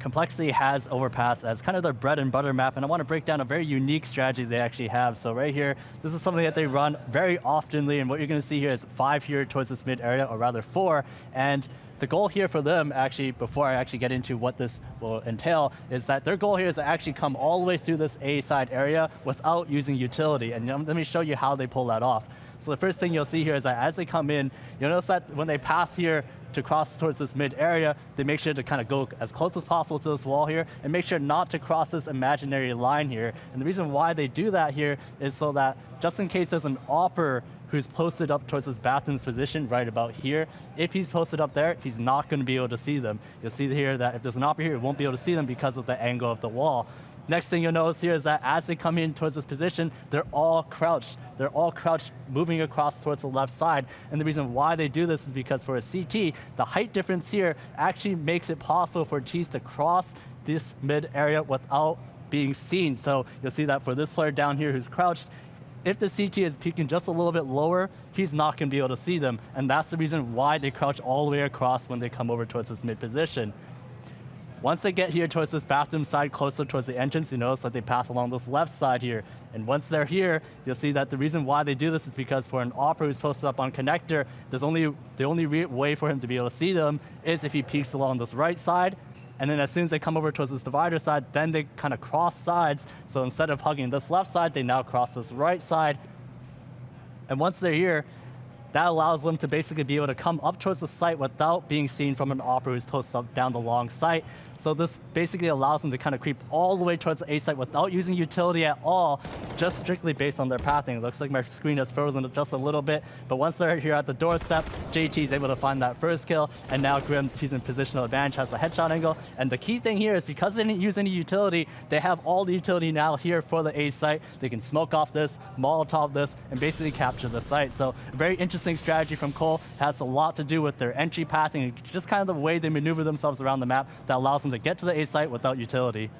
Complexity has overpass as kind of their bread and butter map, and I want to break down a very unique strategy they actually have. So right here, this is something that they run very oftenly, and what you're going to see here is 5 here towards this mid area, or rather 4, and the goal here for them, actually, before I actually get into what this will entail, is that their goal here is to actually come all the way through this A side area without using utility, and let me show you how they pull that off. So the first thing you'll see here is that as they come in, you'll notice that when they pass here to cross towards this mid area, they make sure to kind of go as close as possible to this wall here and make sure not to cross this imaginary line here. And the reason why they do that here is so that just in case there's an opper who's posted up towards this bathroom's position right about here, if he's posted up there, he's not going to be able to see them. You'll see here that if there's an opper here, he won't be able to see them because of the angle of the wall. Next thing you'll notice here is that as they come in towards this position, they're all crouched. They're all crouched, moving across towards the left side. And the reason why they do this is because for a CT, the height difference here actually makes it possible for Ts to cross this mid area without being seen. So you'll see that for this player down here who's crouched, if the CT is peeking just a little bit lower, he's not going to be able to see them. And that's the reason why they crouch all the way across when they come over towards this mid position. Once they get here towards this bathroom side, closer towards the entrance, you notice that they pass along this left side here. And once they're here, you'll see that the reason why they do this is because for an opera who's posted up on connector, the only way for him to be able to see them is if he peeks along this right side. And then as soon as they come over towards this divider side, then they kind of cross sides. So instead of hugging this left side, they now cross this right side. And once they're here, that allows them to basically be able to come up towards the site without being seen from an opera who's posted up down the long site. So this basically allows them to kind of creep all the way towards the A site without using utility at all, just strictly based on their pathing. It looks like my screen has frozen just a little bit, but once they're here at the doorstep, JT is able to find that first kill, and now Grim, he's in positional advantage, has the headshot angle. And the key thing here is because they didn't use any utility, they have all the utility now here for the A site. They can smoke off this, Molotov this, and basically capture the site. So a very interesting strategy from Cole. Has a lot to do with their entry pathing, and just kind of the way they maneuver themselves around the map that allows them to get to the A site without utility.